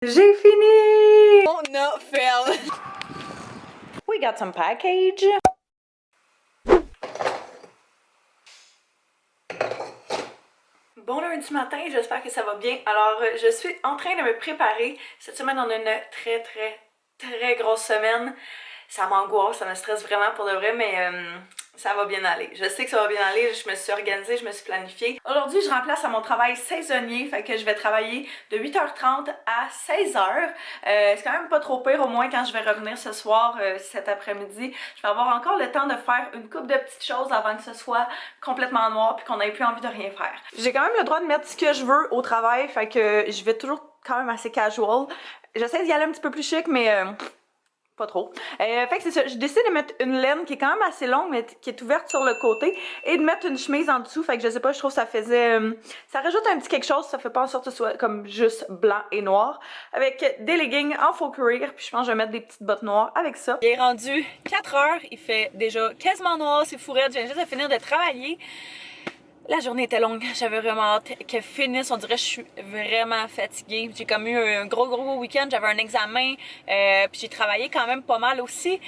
J'ai fini! On a fail! We got some package. Bon lundi matin, j'espère que ça va bien. Alors, je suis en train de me préparer. Cette semaine, on a une très grosse semaine. Ça m'angoisse, ça me stresse vraiment pour de vrai, mais ça va bien aller. Je sais que ça va bien aller, je me suis organisée, je me suis planifiée. Aujourd'hui, je remplace à mon travail saisonnier, fait que je vais travailler de 8h30 à 16h. C'est quand même pas trop pire, au moins quand je vais revenir ce soir, cet après-midi. Je vais avoir encore le temps de faire une couple de petites choses avant que ce soit complètement noir puis qu'on n'ait plus envie de rien faire. J'ai quand même le droit de mettre ce que je veux au travail, fait que je vais toujours quand même assez casual. J'essaie d'y aller un petit peu plus chic, mais pas trop. Fait que c'est ça, j'ai décidé de mettre une laine qui est quand même assez longue, mais qui est ouverte sur le côté, et de mettre une chemise en dessous. Fait que je sais pas, je trouve que ça faisait... ça rajoute un petit quelque chose, ça fait pas en sorte que ce soit comme juste blanc et noir. Avec des leggings en faux cuir, puis je pense que je vais mettre des petites bottes noires avec ça. Il est rendu 4h, il fait déjà quasiment noir, c'est fourrette, je viens juste de finir de travailler. La journée était longue, j'avais vraiment hâte qu'elle finisse, on dirait que je suis vraiment fatiguée. J'ai comme eu un gros week-end, j'avais un examen, puis j'ai travaillé quand même pas mal aussi.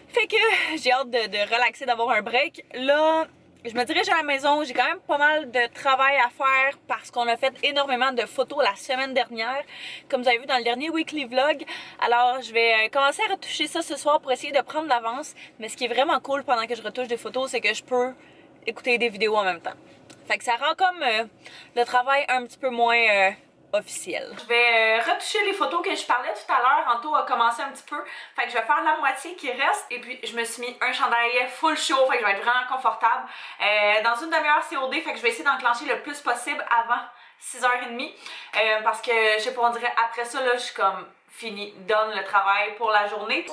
Fait que j'ai hâte de relaxer, d'avoir un break. Là, je me dirige à la maison, j'ai quand même pas mal de travail à faire parce qu'on a fait énormément de photos la semaine dernière, comme vous avez vu dans le dernier weekly vlog. Alors je vais commencer à retoucher ça ce soir pour essayer de prendre l'avance. Mais ce qui est vraiment cool pendant que je retouche des photos, c'est que je peux écouter des vidéos en même temps. Fait que ça rend comme le travail un petit peu moins officiel. Je vais retoucher les photos que je parlais tout à l'heure. Anto a commencé un petit peu. Fait que je vais faire la moitié qui reste. Et puis je me suis mis un chandail full chaud. Fait que je vais être vraiment confortable. Dans une demi-heure COD. Fait que je vais essayer d'enclencher le plus possible avant 6h30. Parce que je sais pas, on dirait après ça, là, je suis comme fini, donne le travail pour la journée.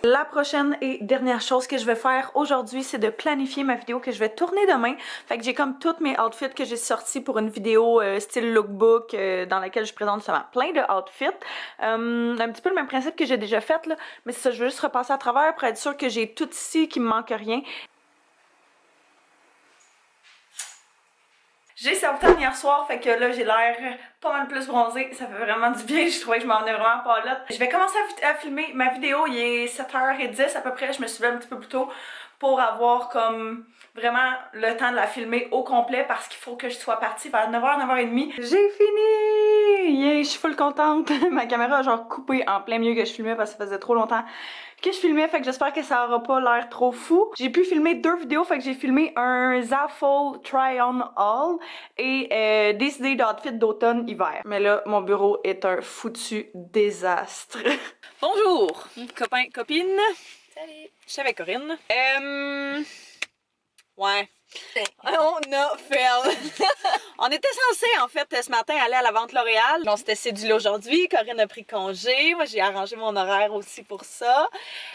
La prochaine et dernière chose que je vais faire aujourd'hui, c'est de planifier ma vidéo que je vais tourner demain. Fait que j'ai comme toutes mes outfits que j'ai sortis pour une vidéo style lookbook dans laquelle je présente seulement plein de outfits. Un petit peu le même principe que j'ai déjà fait là, mais c'est ça, je veux juste repasser à travers pour être sûre que j'ai tout ici, qu'il me manque rien. J'ai sauté hier soir, fait que là j'ai l'air pas mal plus bronzée, ça fait vraiment du bien, je trouvais que je m'en venais vraiment pas là. Je vais commencer à filmer ma vidéo, il est 7h10 à peu près, je me suis levée un petit peu plus tôt pour avoir comme vraiment le temps de la filmer au complet parce qu'il faut que je sois partie vers 9h, 9h30. J'ai fini! Yeah, je suis full contente! Ma caméra a genre coupé en plein milieu que je filmais parce que ça faisait trop longtemps que je filmais, fait que j'espère que ça aura pas l'air trop fou. J'ai pu filmer 2 vidéos, fait que j'ai filmé un Zaful Try-On All et des idées d'outfit d'automne-hiver. Mais là, mon bureau est un foutu désastre. Bonjour, copains, copines. Salut! Je suis avec Corinne. Ouais. On a fail! On était censé en fait ce matin aller à la vente L'Oréal. On s'était cédulé aujourd'hui. Corinne a pris congé. Moi j'ai arrangé mon horaire aussi pour ça.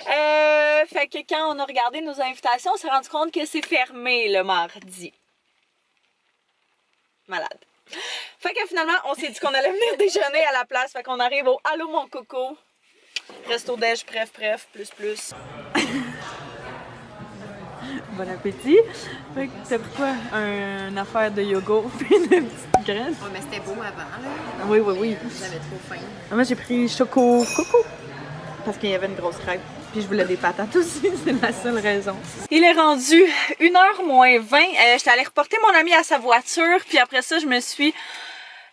Fait que quand on a regardé nos invitations, on s'est rendu compte que c'est fermé le mardi. Malade. Fait que finalement, on s'est dit qu'on allait venir déjeuner à la place. Fait qu'on arrive au Allô mon coco. Resto déj, bref, plus. Bon appétit! Fait que t'as pris quoi? Une affaire de yogourt puis une petite graine? Ouais, mais c'était beau avant, là. Oui. J'avais trop faim. Moi, j'ai pris choco coco parce qu'il y avait une grosse crêpe. Puis je voulais des patates aussi, c'est la seule raison. Il est rendu 1h moins 20. J'étais allée reporter mon ami à sa voiture. Puis après ça, je me suis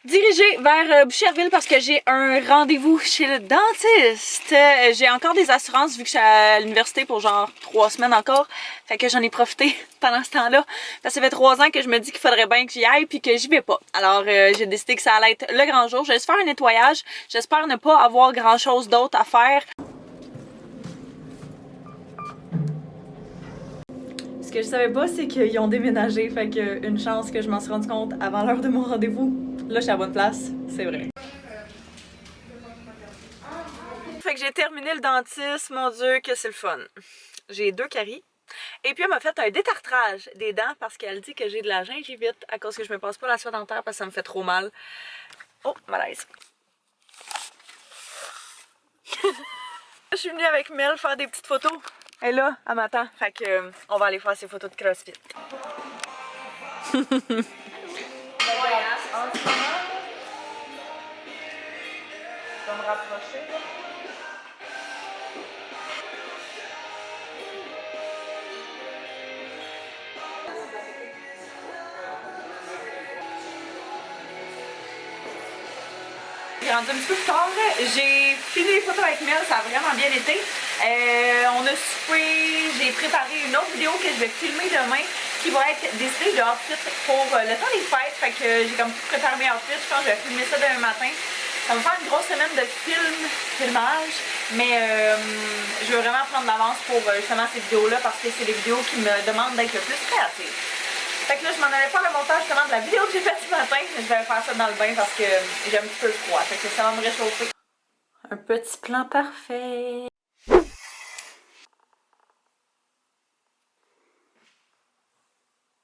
dirigée vers Boucherville parce que j'ai un rendez-vous chez le dentiste. J'ai encore des assurances vu que je suis à l'université pour genre 3 semaines encore. Fait que j'en ai profité pendant ce temps-là. Ça fait 3 ans que je me dis qu'il faudrait bien que j'y aille puis que j'y vais pas. Alors j'ai décidé que ça allait être le grand jour. Je vais juste faire un nettoyage. J'espère ne pas avoir grand chose d'autre à faire. Ce que je savais pas, c'est qu'ils ont déménagé. Fait que une chance que je m'en suis rendu compte avant l'heure de mon rendez-vous. Là, je suis à la bonne place, c'est vrai. Fait que j'ai terminé le dentiste, mon Dieu, que c'est le fun. J'ai 2 caries. Et puis elle m'a fait un détartrage des dents parce qu'elle dit que j'ai de la gingivite à cause que je me passe pas la soie dentaire parce que ça me fait trop mal. Oh, malaise. Je suis venue avec Mel faire des petites photos. Elle est là, elle m'attend. Fait que on va aller faire ses photos de CrossFit. me rapprocher. Là. J'ai rendu un petit peu plus tard. J'ai fini les photos avec Mel, ça a vraiment bien été. On a soupé, j'ai préparé une autre vidéo que je vais filmer demain qui va être décidée de outfit pour le temps des fêtes. Fait que j'ai comme tout préparé mes outfits, je pense que je vais filmer ça demain matin. Ça va me faire une grosse semaine de filmage, mais je veux vraiment prendre d'avance pour justement ces vidéos-là parce que c'est les vidéos qui me demandent d'être le plus créative. Fait que là, je m'en allais faire le montage justement de la vidéo que j'ai faite ce matin. Je vais faire ça dans le bain parce que j'ai un petit peu froid. Fait que ça va me réchauffer. Un petit plan parfait.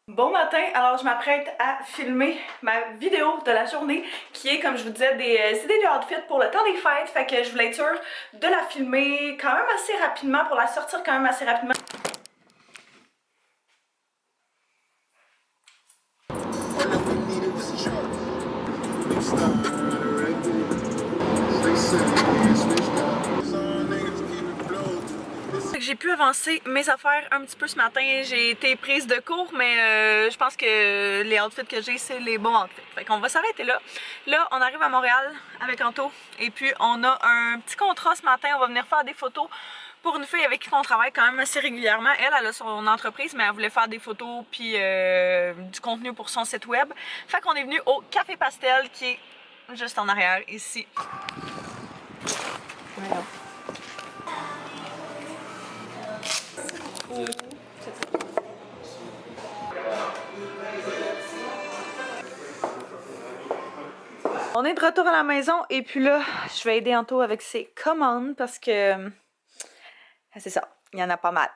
Bon matin, alors je m'apprête à filmer ma vidéo de la journée qui est, comme je vous disais, des idées de outfit pour le temps des fêtes. Fait que je voulais être sûre de la filmer quand même assez rapidement pour la sortir quand même assez rapidement. J'ai pu avancer mes affaires un petit peu ce matin. J'ai été prise de court, mais je pense que les outfits que j'ai, c'est les bons outfits. Fait qu'on va s'arrêter là. Là, on arrive à Montréal avec Anto. Et puis, on a un petit contrat ce matin. On va venir faire des photos pour une fille avec qui on travaille quand même assez régulièrement. Elle a son entreprise, mais elle voulait faire des photos puis du contenu pour son site web. Fait qu'on est venu au Café Pastel qui est juste en arrière, ici. Voilà. On est de retour à la maison et puis là, je vais aider Anto avec ses commandes parce que c'est ça, il y en a pas mal.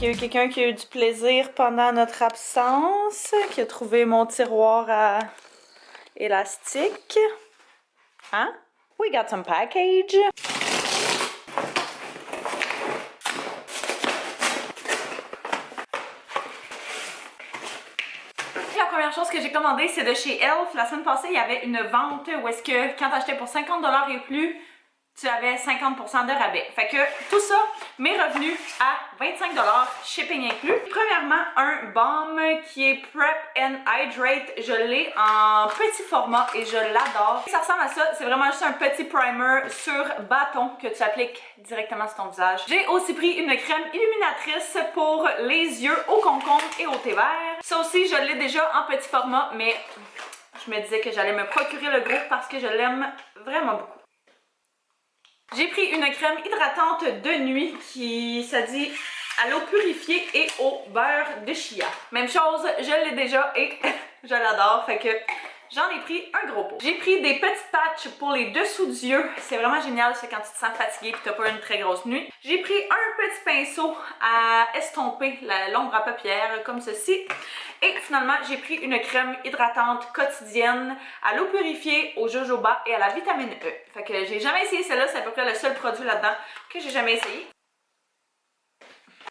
Il y a eu quelqu'un qui a eu du plaisir pendant notre absence, qui a trouvé mon tiroir à élastique. Hein? We got some package. La première chose que j'ai commandée, c'est de chez Elf. La semaine passée, il y avait une vente où est-ce que quand tu achetais pour 50$ et plus, tu avais 50% de rabais. Fait que tout ça m'est revenu à 25$, shipping inclus. Premièrement, un balm qui est Prep and Hydrate. Je l'ai en petit format et je l'adore. Ça ressemble à ça. C'est vraiment juste un petit primer sur bâton que tu appliques directement sur ton visage. J'ai aussi pris une crème illuminatrice pour les yeux au concombre et au thé vert. Ça aussi, je l'ai déjà en petit format, mais je me disais que j'allais me procurer le gros parce que je l'aime vraiment beaucoup. J'ai pris une crème hydratante de nuit qui, ça dit, à l'eau purifiée et au beurre de chia. Même chose, je l'ai déjà et je l'adore, fait que j'en ai pris un gros pot. J'ai pris des petites patchs pour les dessous des yeux. C'est vraiment génial, c'est quand tu te sens fatigué et que tu n'as pas une très grosse nuit. J'ai pris un petit pinceau à estomper l'ombre à paupières comme ceci. Et finalement, j'ai pris une crème hydratante quotidienne à l'eau purifiée, au jojoba et à la vitamine E. Fait que j'ai jamais essayé celle-là, c'est à peu près le seul produit là-dedans que j'ai jamais essayé.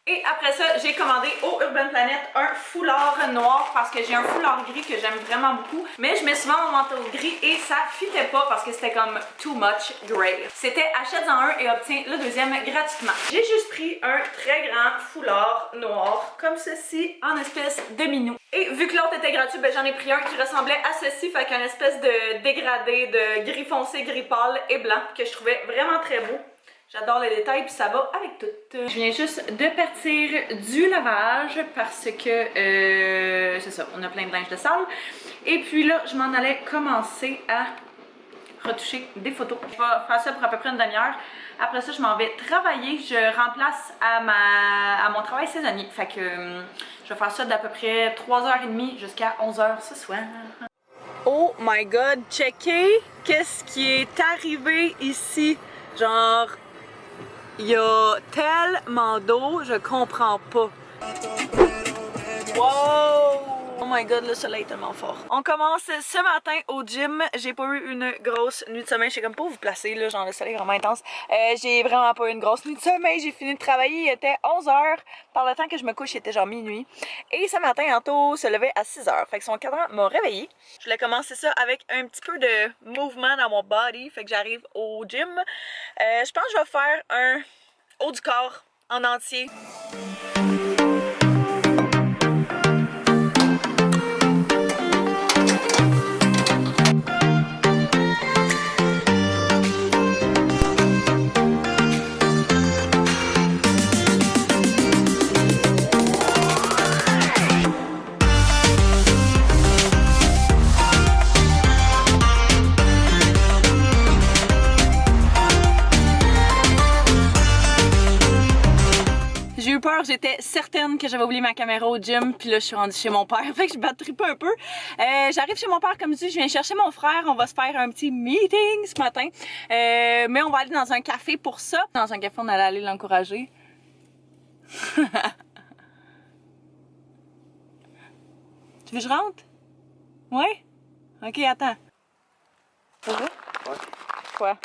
Et après ça, j'ai commandé au Urban Planet un foulard noir parce que j'ai un foulard gris que j'aime vraiment beaucoup. Mais je mets souvent mon manteau gris et ça fitait pas parce que c'était comme too much grey. C'était achète-en un et obtiens le deuxième gratuitement. J'ai juste pris un très grand foulard noir comme ceci en espèce de minou. Et vu que l'autre était gratuit, ben j'en ai pris un qui ressemblait à ceci, fait qu'un espèce de dégradé de gris foncé, gris pâle et blanc que je trouvais vraiment très beau. J'adore les détails puis ça va avec tout. Je viens juste de partir du lavage parce que c'est ça, on a plein de linge de sale. Et puis là, je m'en allais commencer à retoucher des photos. Je vais faire ça pour à peu près une demi-heure. Après ça, je m'en vais travailler. Je remplace à mon travail saisonnier. Fait que je vais faire ça d'à peu près 3h30 jusqu'à 11h ce soir. Oh my god, checkez qu'est-ce qui est arrivé ici. Genre, il y a tellement d'eau, je comprends pas. Wow! Oh my god, le soleil est tellement fort. On commence ce matin au gym. J'ai pas eu une grosse nuit de sommeil. Je sais comme pas où vous placer, là, genre le soleil est vraiment intense. J'ai vraiment pas eu une grosse nuit de sommeil. J'ai fini de travailler, il était 11h. Par le temps que je me couche, il était genre minuit. Et ce matin, Anto se levait à 6h. Fait que son cadran m'a réveillée. Je voulais commencer ça avec un petit peu de mouvement dans mon body. Fait que j'arrive au gym. Je pense que je vais faire un haut du corps en entier. J'ai eu peur, j'étais certaine que j'avais oublié ma caméra au gym, puis là je suis rendue chez mon père, fait que je battrippe un peu. J'arrive chez mon père, comme je dis, je viens chercher mon frère, on va se faire un petit meeting ce matin. Mais on va aller dans un café pour ça. Dans un café, on allait aller l'encourager. Tu veux que je rentre? Ouais? Ok, attends. Ça va? Ouais. Quoi?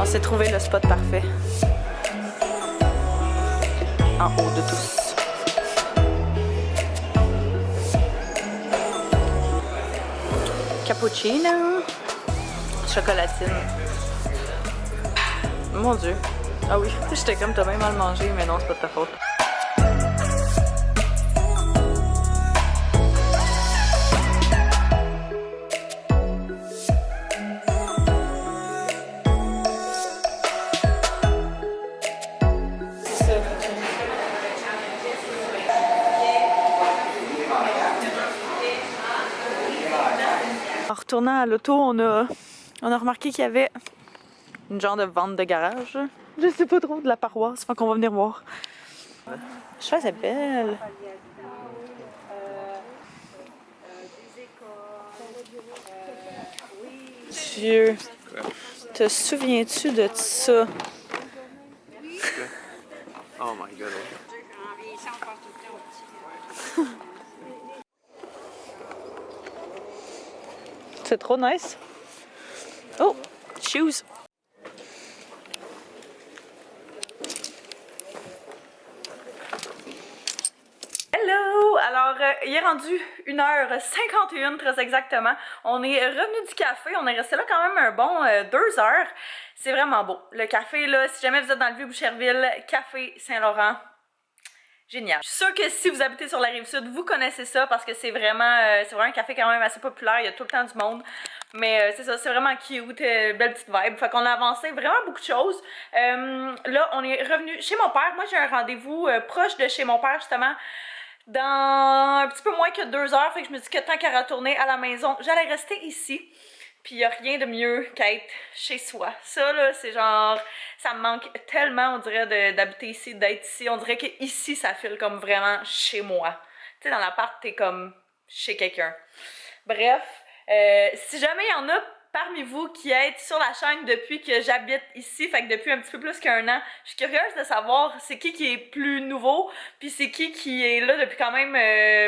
On s'est trouvé le spot parfait. En haut de tous. Cappuccino. Chocolatine. Mon Dieu. Ah oui, j'étais comme t'as bien mal mangé, mais non, c'est pas de ta faute. En retournant à l'auto, on a remarqué qu'il y avait une genre de vente de garage. Je sais pas trop, de la paroisse, fait qu'on va venir voir. Je trouve c'est belle. Dieu, te souviens-tu de ça? Oh my god. C'est trop nice. Oh, shoes. Hello! Alors, il est rendu 1h51 très exactement. On est revenu du café, on est resté là quand même un bon 2 heures. C'est vraiment beau. Le café là, si jamais vous êtes dans le Vieux-Boucherville, Café Saint-Laurent. Génial. Je suis sûre que si vous habitez sur la Rive-Sud, vous connaissez ça parce que c'est vraiment un café quand même assez populaire, il y a tout le temps du monde. Mais c'est ça, c'est vraiment cute, belle petite vibe. Fait qu'on a avancé vraiment beaucoup de choses. Là, on est revenu chez mon père. Moi, j'ai un rendez-vous proche de chez mon père, justement, dans un petit peu moins que 2 heures. Fait que je me dis que tant qu'à retourner à la maison, j'allais rester ici. Puis il y a rien de mieux qu'être chez soi. Ça là, c'est genre, ça me manque tellement, on dirait, d'habiter ici, d'être ici. On dirait que ici, ça file comme vraiment chez moi. Tu sais, dans l'appart, t'es comme chez quelqu'un. Bref, si jamais il y en a parmi vous qui êtes sur la chaîne depuis que j'habite ici, fait que depuis un petit peu plus qu'1 an, je suis curieuse de savoir c'est qui est plus nouveau, puis c'est qui est là depuis quand même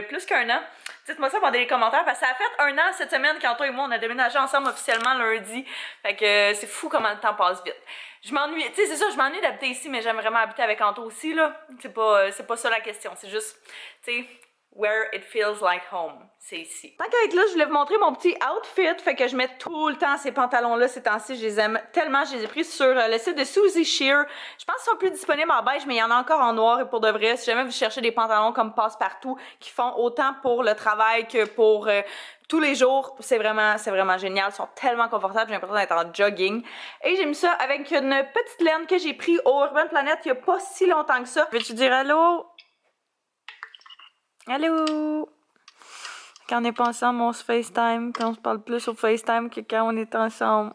plus qu'1 an. Dites-moi ça dans les commentaires, parce que ça a fait 1 an cette semaine qu'Anto et moi on a déménagé ensemble officiellement lundi. Fait que c'est fou comment le temps passe vite. Je m'ennuie, tu sais, c'est ça, je m'ennuie d'habiter ici, mais j'aime vraiment habiter avec Anto aussi, là. C'est pas ça la question, c'est juste, tu sais, where it feels like home, c'est ici. Tant qu'à être là, je voulais vous montrer mon petit outfit, fait que je mets tout le temps ces pantalons-là ces temps-ci, je les aime tellement, je les ai pris sur le site de Suzy Shear. Je pense qu'ils sont plus disponibles en beige, mais il y en a encore en noir et pour de vrai, si jamais vous cherchez des pantalons comme Passe-Partout, qui font autant pour le travail que pour tous les jours, c'est vraiment génial, ils sont tellement confortables, j'ai l'impression d'être en jogging. Et j'ai mis ça avec une petite laine que j'ai pris au Urban Planet il y a pas si longtemps que ça. Veux-tu dire allô? Allô? Quand on n'est pas ensemble, on se FaceTime. Quand on se parle plus au FaceTime que quand on est ensemble.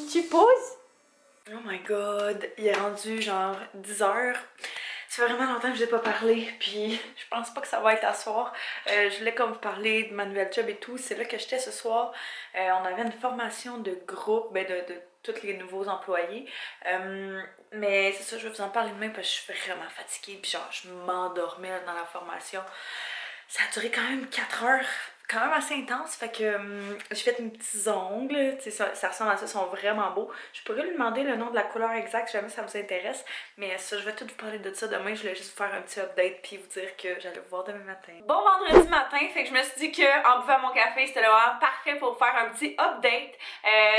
tu poses? Oh my god, il est rendu genre 10h. Ça fait vraiment longtemps que je n'ai pas parlé, puis je pense pas que ça va être à soir. Je voulais comme vous parler de ma nouvelle job et tout, c'est là que j'étais ce soir. On avait une formation de groupe, de tous les nouveaux employés. Mais c'est ça, je vais vous en parler demain parce que je suis vraiment fatiguée, puis genre je m'endormais dans la formation. Ça a duré quand même 4 heures, quand même assez intense, fait que j'ai fait mes petits ongles, tu sais, ça ressemble à ça, ils sont vraiment beaux. Je pourrais lui demander le nom de la couleur exacte si jamais ça vous intéresse, mais ça, je vais tout vous parler de ça demain. Je voulais juste vous faire un petit update puis vous dire que j'allais vous voir demain matin. Bon vendredi matin, fait que je me suis dit qu'en buvant mon café, c'était le moment parfait pour vous faire un petit update.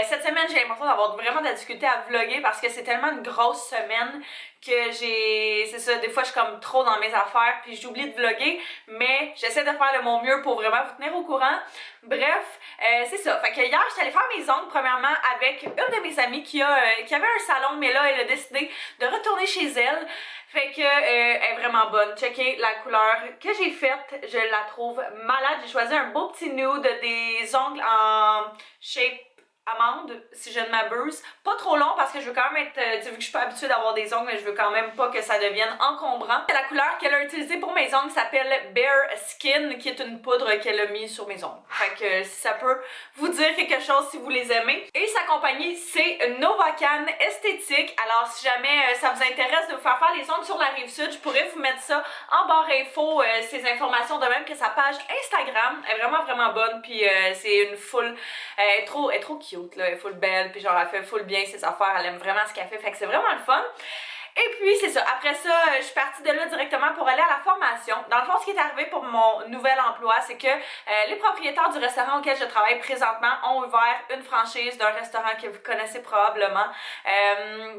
Cette semaine, j'ai l'impression d'avoir vraiment de la difficulté à vlogger parce que c'est tellement une grosse semaine que c'est ça, des fois je suis comme trop dans mes affaires puis j'oublie de vlogger, mais j'essaie de faire de mon mieux pour vraiment vous tenir au courant. Bref, c'est ça. Fait que hier, j'étais allée faire mes ongles premièrement avec une de mes amies qui avait un salon, mais là, elle a décidé de retourner chez elle. Fait que elle est vraiment bonne. Checkez la couleur que j'ai faite, je la trouve malade. J'ai choisi un beau petit nude, des ongles en shape amande, si je ne m'abuse. Pas trop long parce que je veux quand même être, vu que je suis pas habituée d'avoir des ongles, mais je veux quand même pas que ça devienne encombrant. La couleur qu'elle a utilisée pour mes ongles s'appelle Bare Skin, qui est une poudre qu'elle a mis sur mes ongles. Fait que si ça peut vous dire quelque chose si vous les aimez. Et sa compagnie, c'est Novacan Esthétique. Alors si jamais ça vous intéresse de vous faire les ongles sur la Rive-Sud, je pourrais vous mettre ça en barre info, ces informations, de même que sa page Instagram. Elle est vraiment vraiment bonne, puis c'est une full, elle est trop cute. Là, elle est full belle, puis genre elle fait full bien ses affaires, elle aime vraiment ce qu'elle fait, fait que c'est vraiment le fun. Et puis c'est ça, après ça, je suis partie de là directement pour aller à la formation. Dans le fond, ce qui est arrivé pour mon nouvel emploi, c'est que les propriétaires du restaurant auquel je travaille présentement ont ouvert une franchise d'un restaurant que vous connaissez probablement,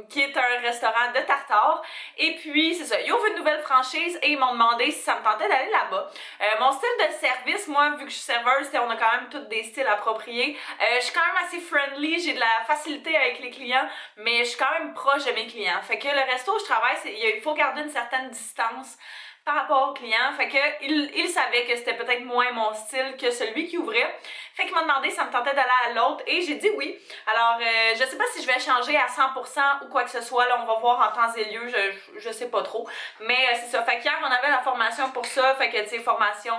qui est un restaurant de tartare. Et puis c'est ça, ils ouvrent une nouvelle franchise et ils m'ont demandé si ça me tentait d'aller là-bas. Mon style de service, moi, vu que je suis serveuse, on a quand même tous des styles appropriés. Je suis quand même assez friendly, j'ai de la facilité avec les clients, mais je suis quand même proche de mes clients. Fait que le resto où je travaille, il faut garder une certaine distance par rapport aux clients. Fait que il savait que c'était peut-être moins mon style que celui qui ouvrait. Fait qu'il m'a demandé si ça me tentait d'aller à l'autre et j'ai dit oui. Alors, je sais pas si je vais changer à 100% ou quoi que ce soit. Là, on va voir en temps et lieu. Je sais pas trop. Mais c'est ça. Fait qu'hier, on avait la formation pour ça. Fait que, tu sais, formation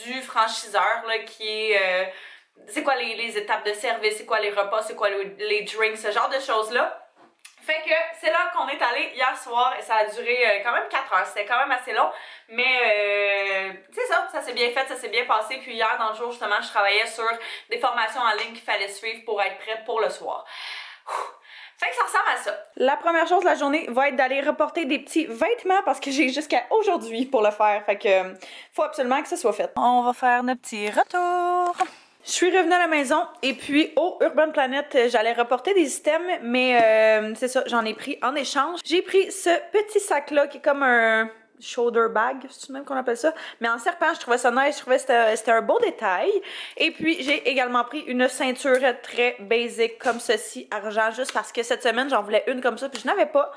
du franchiseur, là, qui est... c'est quoi les étapes de service, c'est quoi les repas, c'est quoi les drinks, ce genre de choses-là. Fait que c'est là qu'on est allé hier soir et ça a duré quand même 4 heures, c'était quand même assez long, mais c'est ça, ça s'est bien fait, ça s'est bien passé. Puis hier dans le jour justement, je travaillais sur des formations en ligne qu'il fallait suivre pour être prête pour le soir. Fait que ça ressemble à ça. La première chose de la journée va être d'aller reporter des petits vêtements parce que j'ai jusqu'à aujourd'hui pour le faire. Fait que faut absolument que ça soit fait. On va faire notre petit retour. Je suis revenue à la maison et puis au Urban Planet, j'allais reporter des items, mais c'est ça, j'en ai pris en échange. J'ai pris ce petit sac-là qui est comme un shoulder bag, c'est même qu'on appelle ça, mais en serpent. Je trouvais ça nice, je trouvais que c'était un beau détail. Et puis j'ai également pris une ceinture très basic comme ceci, argent, juste parce que cette semaine j'en voulais une comme ça puis je n'avais pas.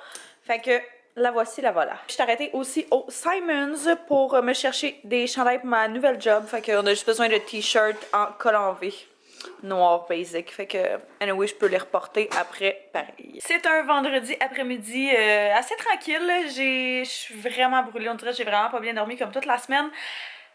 Fait que la voici, la voilà. Je suis arrêtée aussi au Simons pour me chercher des chandails pour ma nouvelle job. Fait qu'on a juste besoin de t-shirts en col en V. Noir basic. Fait que, anyway, je peux les reporter après pareil. C'est un vendredi après-midi assez tranquille. Je suis vraiment brûlée. On dirait que j'ai vraiment pas bien dormi comme toute la semaine.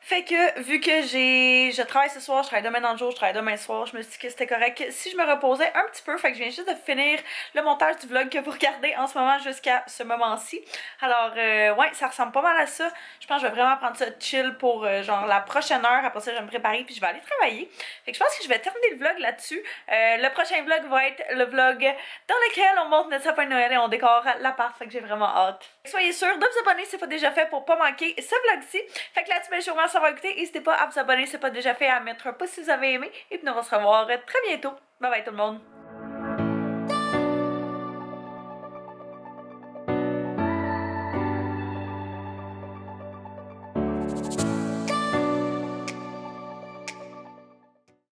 Fait que, vu que je travaille ce soir, je travaille demain dans le jour, je travaille demain soir, je me suis dit que c'était correct si je me reposais un petit peu. Fait que je viens juste de finir le montage du vlog que vous regardez en ce moment jusqu'à ce moment-ci. Alors, ouais, ça ressemble pas mal à ça. Je pense que je vais vraiment prendre ça chill pour genre la prochaine heure. Après ça, je vais me préparer puis je vais aller travailler. Fait que je pense que je vais terminer le vlog là-dessus. Le prochain vlog va être le vlog dans lequel on monte notre sapin de Noël et on décore l'appart. Fait que j'ai vraiment hâte. Soyez sûrs de vous abonner si c'est pas déjà fait pour pas manquer ce vlog-ci. Fait que là-dessus, ben, je vous remercie d'avoir écouté. N'hésitez pas à vous abonner si c'est pas déjà fait, à mettre un pouce si vous avez aimé. Et puis nous on va se revoir très bientôt. Bye bye tout le monde.